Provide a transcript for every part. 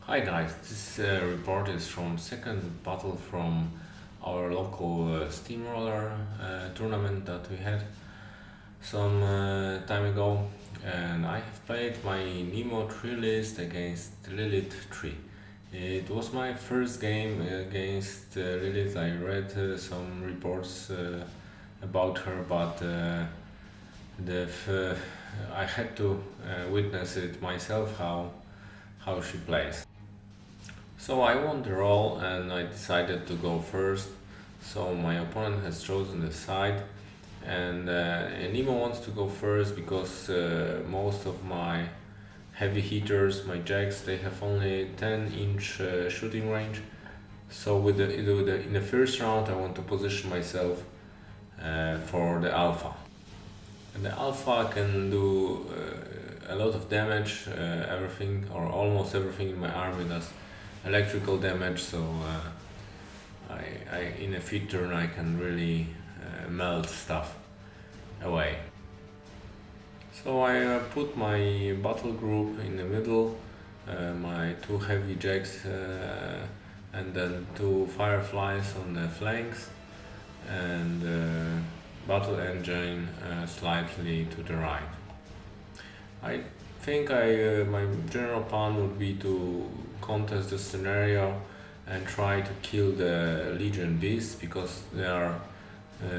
Hi guys, this report is from second battle from our local Steamroller tournament that we had some time ago, and I have played my Nemo 3 list against Lilith 3. It was my first game against Lilith. I read some reports about her, but I had to witness it myself how she plays. So I won the roll and I decided to go first. So my opponent has chosen the side, and Nemo wants to go first because most of my heavy hitters, my jacks, they have only 10-inch shooting range. So in the first round I want to position myself for the alpha. And the alpha can do a lot of damage, everything or almost everything in my army does electrical damage, so in a feed turn I can really melt stuff away. So I put my battle group in the middle, my two heavy jacks and then two fireflies on the flanks, and battle engine slightly to the right. I think my general plan would be to contest the scenario and try to kill the Legion beasts because they are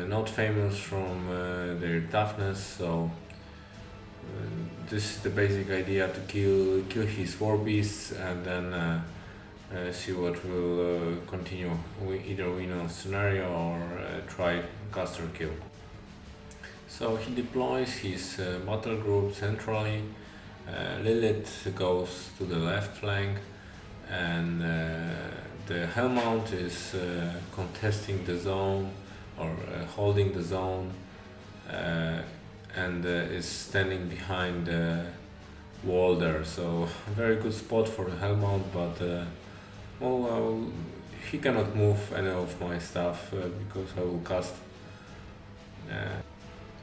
not famous from their toughness. So this is the basic idea: to kill his war beasts and then see what will continue. We either win on scenario or try caster kill. So he deploys his battle group centrally. Lilith goes to the left flank, and the Hellmount is contesting the zone or holding the zone, and is standing behind the wall there. So very good spot for the Hellmount, but he cannot move any of my stuff because I will cast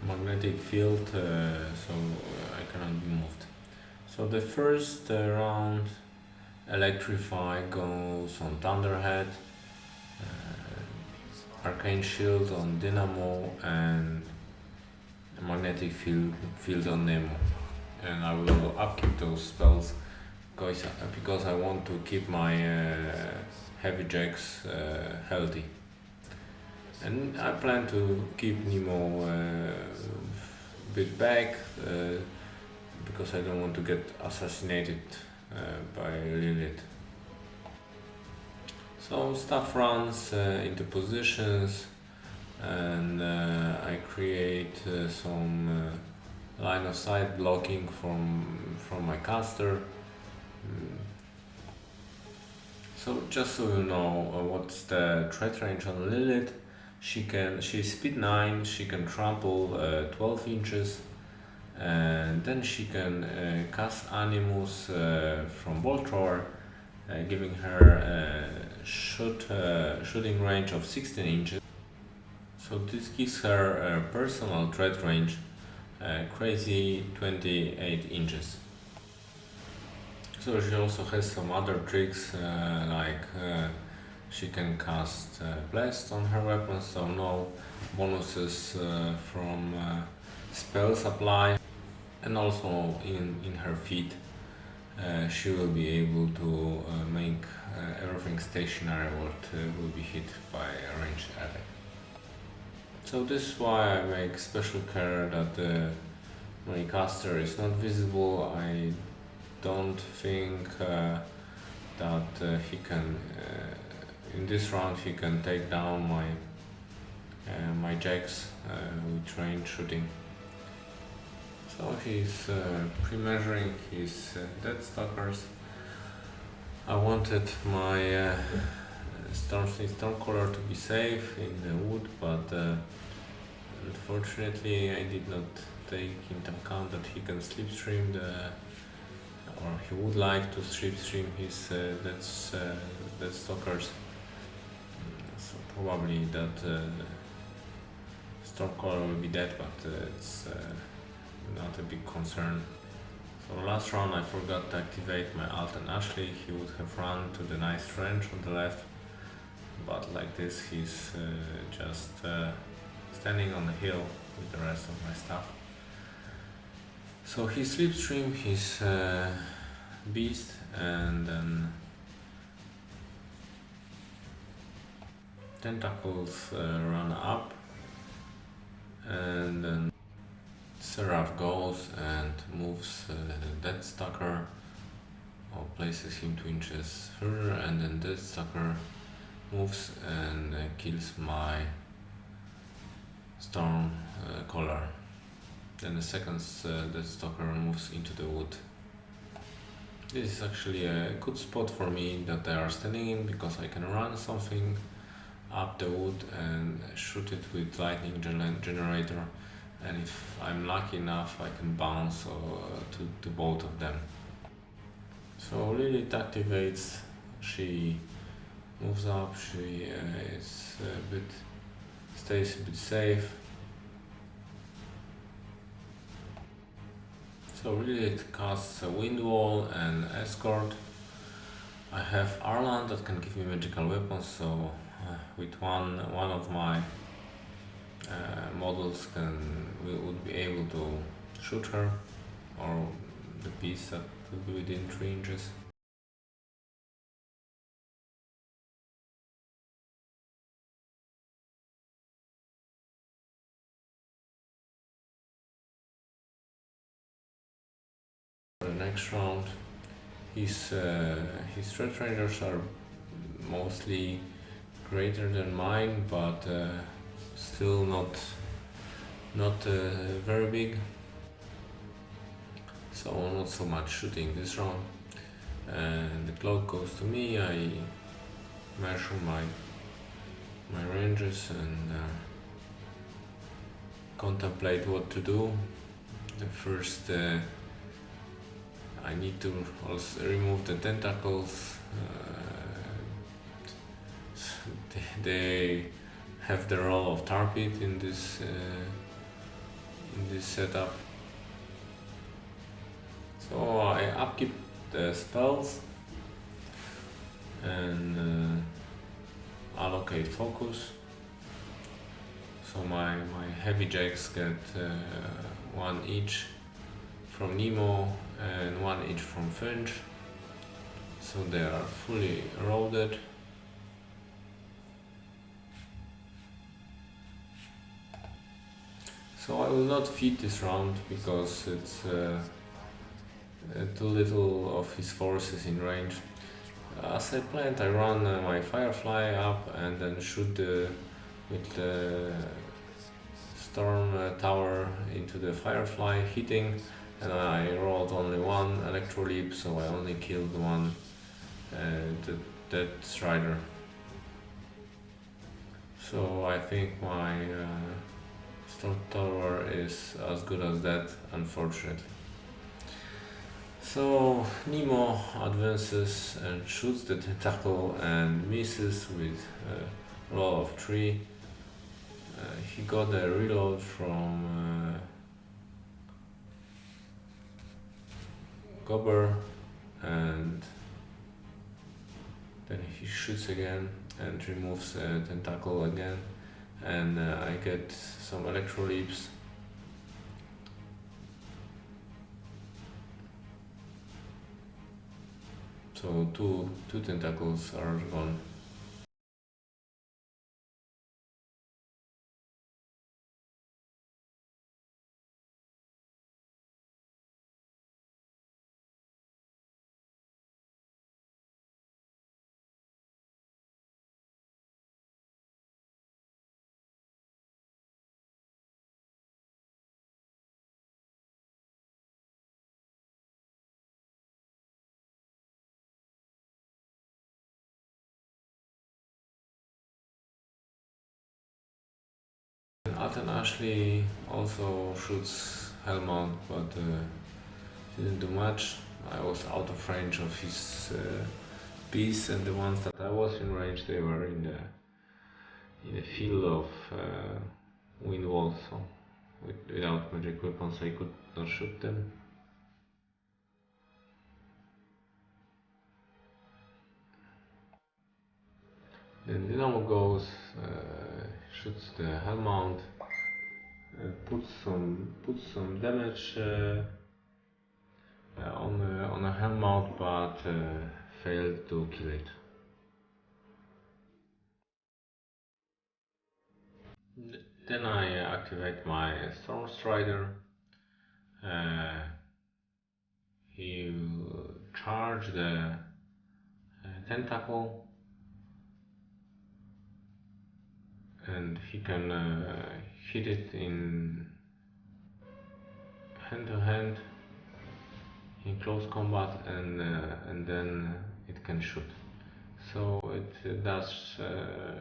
magnetic field, so I cannot be moved. So the first round, Electrify goes on Thunderhead, Arcane Shield on Dynamo, and Magnetic Field on Nemo. And I will upkeep those spells because I want to keep my heavy jacks healthy. And I plan to keep Nemo a bit back because I don't want to get assassinated by Lilith. So stuff runs into positions, and I create some line of sight blocking from my caster. So just so you know what's the threat range on Lilith. She's speed 9, she can trample 12 inches, and then she can cast Animus from Bolt Thrower, giving her shooting range of 16 inches. So this gives her a personal threat range, crazy 28 inches. So she also has some other tricks like she can cast Blast on her weapon, so no bonuses from spell supply, and also in her feet she will be able to make everything stationary what will be hit by a ranged attack. So this is why I make special care that my caster is not visible. I don't think that he can in this round he can take down my jacks with range shooting. So he's pre-measuring his Deathstalkers. I wanted my Stormcaller to be safe in the wood, but unfortunately I did not take into account that he can slipstream or he would like to slipstream his Deathstalkers. So probably that Stormcaller will be dead, but it's not a big concern. So So last round I forgot to activate my Alt and Ashley. He would have run to the nice range on the left, but like this he's just standing on the hill with the rest of my stuff. So he slipstream his beast and then tentacles run up, and then Seraph goes and moves Deathstalker or places him 2 inches further, and then Deathstalker moves and kills my Storm Collar. Then the second Deathstalker moves into the wood. This is actually a good spot for me that they are standing in, because I can run something up the wood and shoot it with lightning generator, and if I'm lucky enough I can bounce to both of them. So Lilith activates, she moves up, she stays a bit safe. So Lilith casts a wind wall and escort. I have Arlan that can give me magical weapons, so with one of my models would be able to shoot her, or the piece that would be within 3 inches. For the next round, his threat rangers are mostly greater than mine, but still not very big, so not so much shooting this round. And the cloak goes to me. I measure my ranges and contemplate what to do. The first I need to also remove the tentacles. They have the role of tar pit in this setup. So I upkeep the spells and allocate focus. So my heavy jacks get 1 each from Nemo and 1 each from Vinter. So they are fully eroded. So I will not feed this round because it's too little of his forces in range. As I planned, I run my Firefly up and then shoot with the Storm Tower into the Firefly, hitting, and I rolled only 1 Electro Leap, so I only killed 1 Death Rider. So I think my Storm Tower is as good as that, unfortunately. So Nemo advances and shoots the tentacle and misses with a roll of 3. He got a reload from Gobber, and then he shoots again and removes a tentacle again, and I get some Electro Leaps. So two tentacles are gone. Alton Ashley also shoots Hellmount, but didn't do much. I was out of range of his piece, and the ones that I was in range, they were in the field of wind walls, so without magic weapons I could not shoot them. Then Nemo goes, shoots the hell mount, puts some damage on a hell mount, but failed to kill it. Then I activate my Storm Strider. He will charge the tentacle, and he can hit it in hand to hand in close combat, and then it can shoot. So it does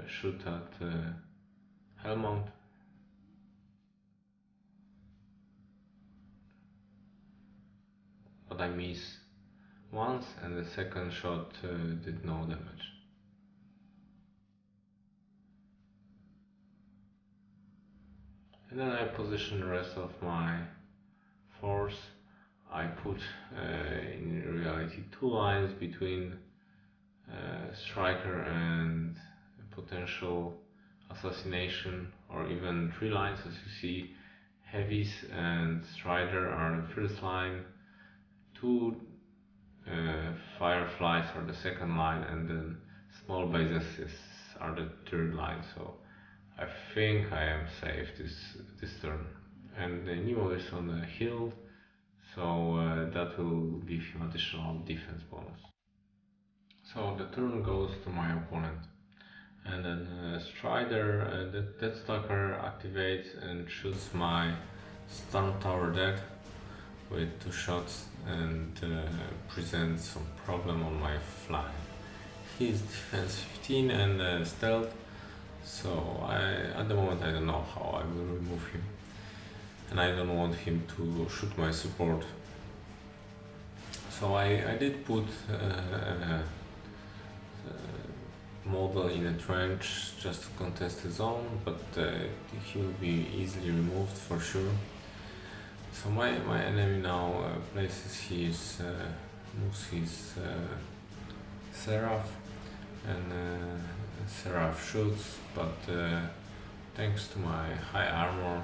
shoot at Hellmount. But I miss once, and the second shot did no damage. And then I position the rest of my force. I put in reality 2 lines between striker and potential assassination, or even 3 lines. As you see, heavies and strider are the first line, 2 fireflies are the second line, and then small bases are the third line. So I think I am safe this turn. And Nemo is on the hill, so that will give him additional defense bonus. So the turn goes to my opponent, and then Strider, that Stalker activates and shoots my Storm Tower deck with 2 shots, and presents some problem on my fly. He's defense 15 and stealth, so at the moment I don't know how I will remove him, and I don't want him to shoot my support. So I did put model in a trench just to contest the zone, but he will be easily removed for sure. So my enemy now moves his Seraph, and Seraph shoots, but thanks to my high armor,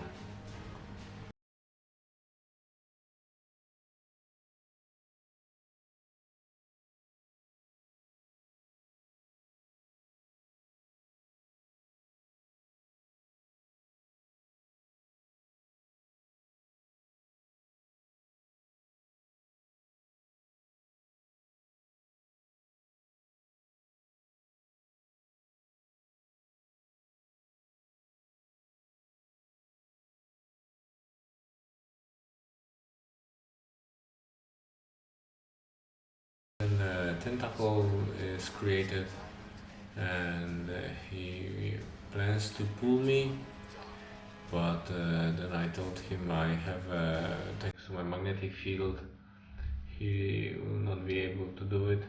and tentacle is created, and he plans to pull me, but then I told him I have, thanks to my magnetic field, he will not be able to do it.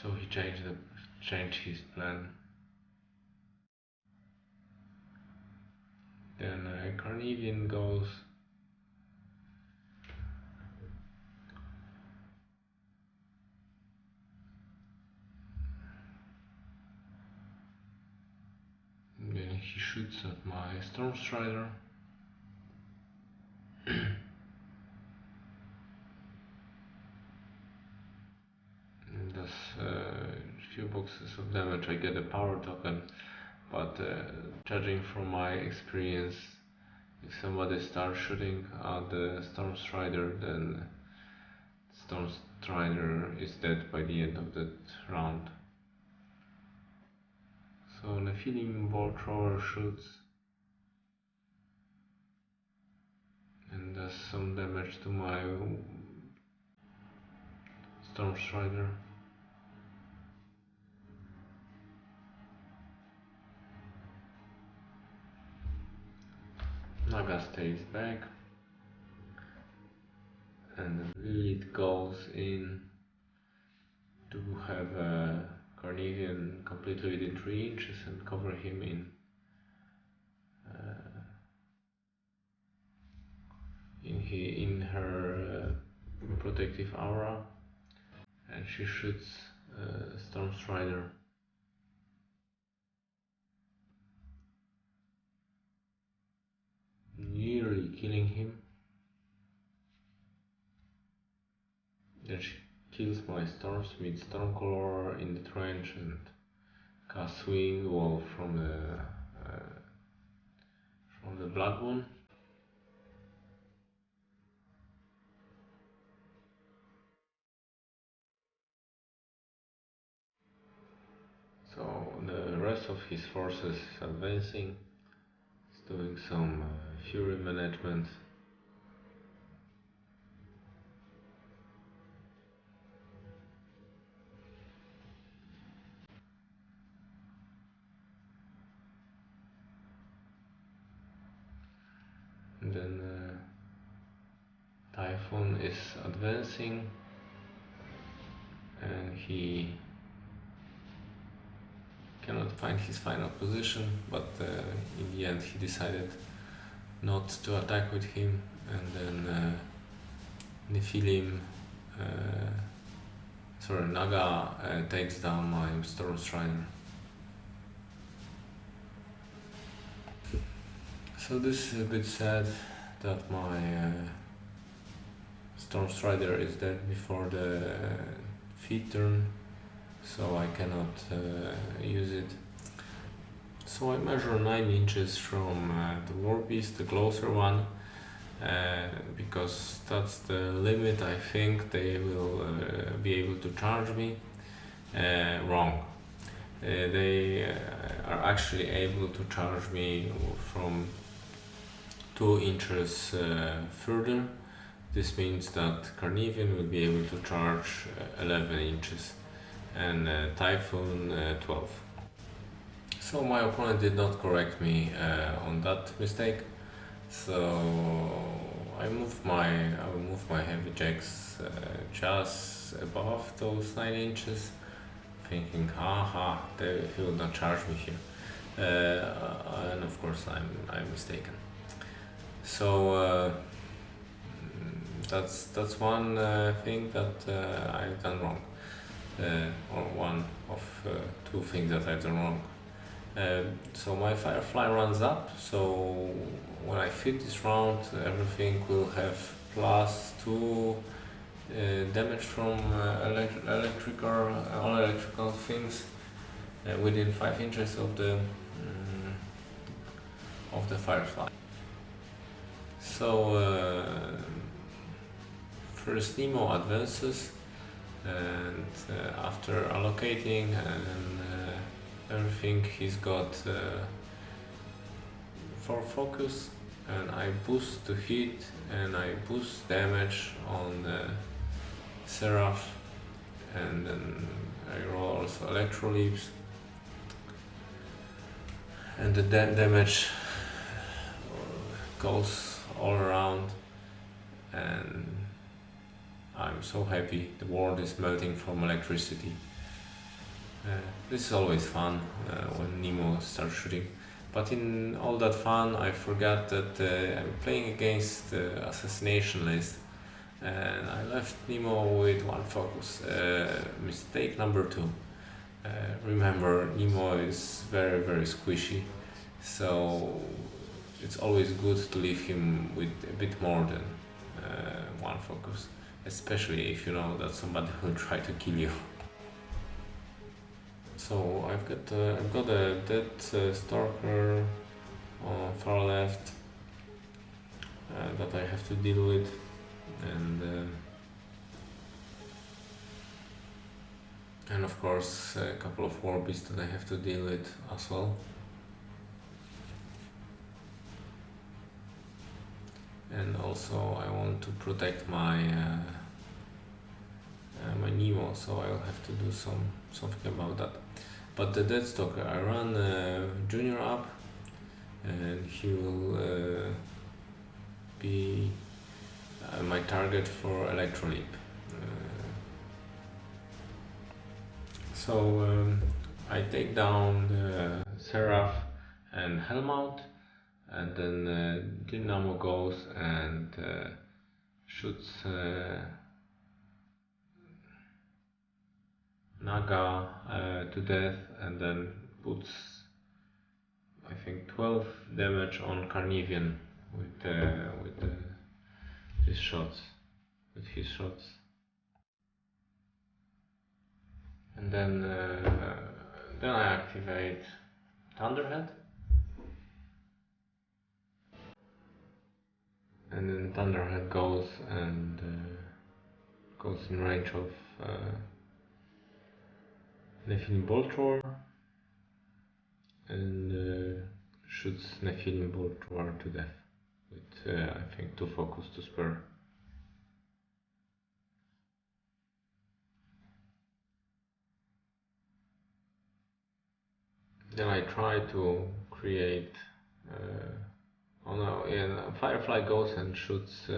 So he changed his plan. Then Carnelian goes. Then he shoots at my Storm Strider. And does few boxes of damage. I get a power token, but judging from my experience, if somebody starts shooting at the Storm Strider, then Storm Strider is dead by the end of that round. So the Feeling Ball Thrower shoots and does some damage to my Storm Strider. Naga stays back, and Lilith goes in to have Carnelian completely within 3 inches and cover him in her protective aura, and she shoots Storm Strider. Nearly killing him. Then she kills my Stormsmith Stormcaller in the trench and casts Swing Wall from the Blood one. So the rest of his forces is advancing, he's doing some fury management. And then Typhoon is advancing and he cannot find his final position, but in the end he decided not to attack with him, and then Nephilim, Naga takes down my Storm Strider. So this is a bit sad that my Storm Strider is dead before the feed turn, so I cannot use it. So I measure 9 inches from the War Beast, the closer one, because that's the limit. I think they will be able to charge me. Wrong. They are actually able to charge me from 2 inches further. This means that Carnivian will be able to charge 11 inches and Typhoon 12. So my opponent did not correct me on that mistake. So I will move my heavy jacks just above those 9 inches, thinking, he will not charge me here, and of course I'm mistaken. So that's one thing that I've done wrong, or one of 2 things that I've done wrong. So my Firefly runs up, so when I fit this round, everything will have +2 damage from all electrical things within 5 inches of the Firefly. So first Nemo advances, and after allocating and everything, he's got 4 focus, and I boost to hit and I boost damage on the Seraph, and then I roll also Electro Leaps, and the damage goes all around, and I'm so happy. The world is melting from electricity. This is always fun when Nemo starts shooting, but in all that fun I forgot that I'm playing against the assassination list, and I left Nemo with 1 focus. Mistake number 2. Remember, Nemo is very, very squishy, so it's always good to leave him with a bit more than 1 focus, especially if you know that somebody will try to kill you. So I've got a dead Stalker on far left that I have to deal with, and of course a couple of War Beasts that I have to deal with as well. And also I want to protect my my Nemo, so I'll have to do something about that. But the Deathstalker, I run Junior up, and he will be my target for Electro Leap. So I take down the Seraph and Hellmount, and then Dynamo goes and shoots Naga to death, and then puts, I think, 12 damage on Carnivian with his shots. And then I activate Thunderhead, and then Thunderhead goes and goes in range of Nephilim Boltor, and shoots Nephilim Boltor to death with I think 2 focus to spare. Then I try to create. Oh no, yeah, Firefly goes and shoots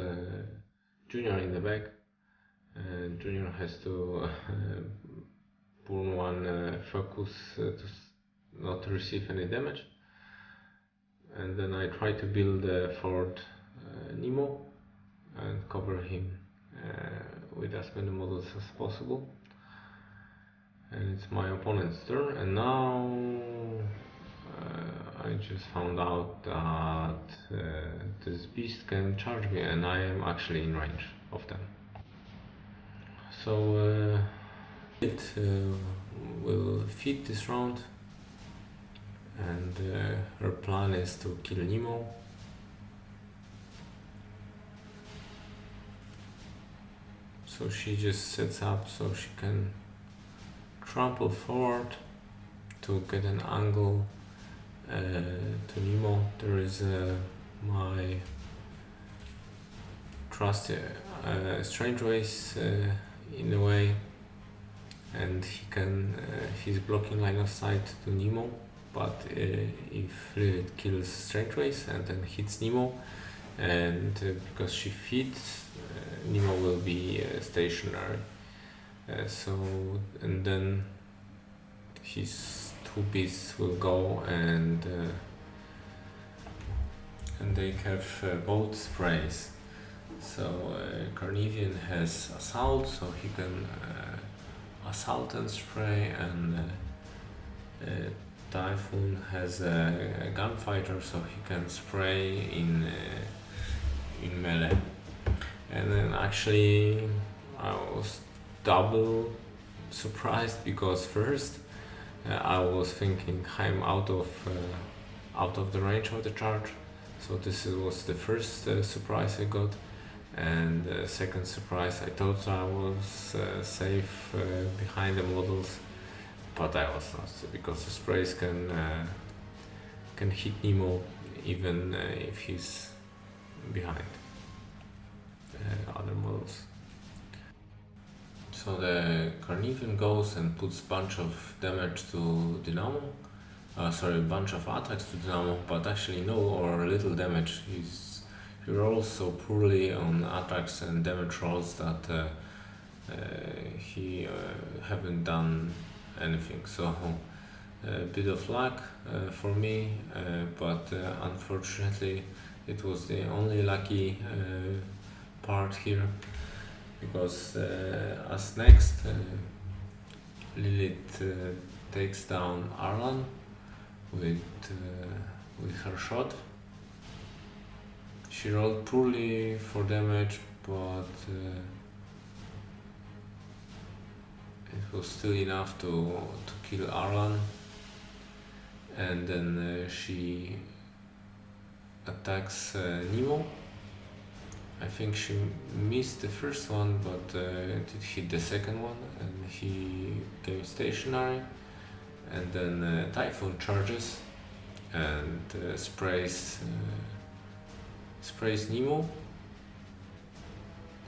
Junior in the back, and Junior has to burn 1 focus to not receive any damage. And then I try to build a fourth Nemo and cover him with as many models as possible. And it's my opponent's turn, and now I just found out that this beast can charge me, and I am actually in range of them. So it will feed this round, and her plan is to kill Nemo. So she just sets up so she can trample forward to get an angle to Nemo. There is my trusty Strange Ways in the way, and he's blocking line of sight to Nemo. But if Lilith kills Strange Ways and then hits Nemo, and because she feeds, Nemo will be stationary. And then his 2 beasts will go, and they have both sprays. So Carnivian has assault, so he can assault and spray, and Typhoon has a gunfighter, so he can spray in melee. And then actually I was double surprised, because first I was thinking I'm out of the range of the charge, so this was the first surprise I got, and second surprise, I thought I was safe behind the models, but I was not, because the sprays can hit Nemo even if he's behind other models. So the Carnivian goes and puts bunch of damage to Dynamo, bunch of attacks to Dynamo, but actually no or little damage. He rolls so poorly on attacks and damage rolls that he haven't done anything. So a bit of luck for me, but unfortunately it was the only lucky part here, because as next Lilith takes down Arlan with her shot. She rolled poorly for damage, but it was still enough to kill Arlan, and then she attacks Nemo. I think she missed the first one, but did hit the second one, and he came stationary. And then Typhoon charges and sprays Nemo,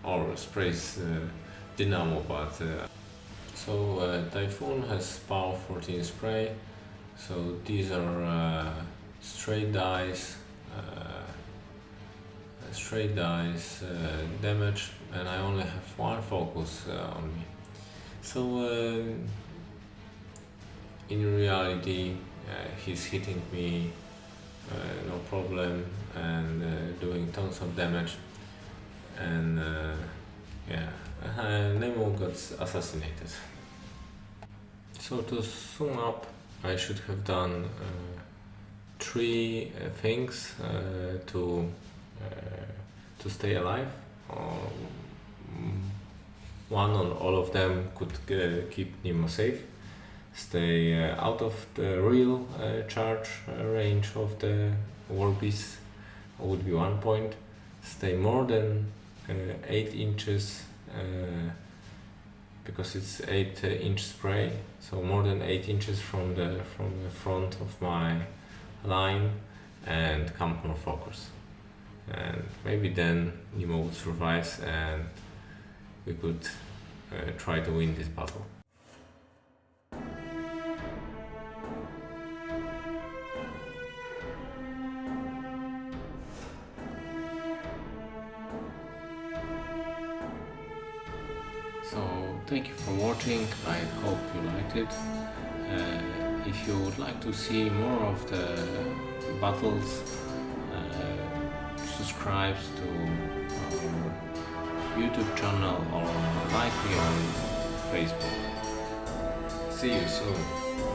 or sprays Dynamo, but so Typhoon has power 14 spray, so these are straight dice damage, and I only have 1 focus on me. So in reality he's hitting me no problem, and doing tons of damage, and Nemo got assassinated. So to sum up, I should have done three things to stay alive. One or all of them could keep Nemo safe. Stay out of the real charge range of the Warbeast would be 1 point. Stay more than 8 inches because it's 8-inch spray, so more than 8 inches from the front of my line, and come more focus. And maybe then Nemo would survive and we could try to win this battle. So thank you for watching, I hope you liked it. If you would like to see more of the battles, subscribe to our YouTube channel or like me on Facebook. See you soon.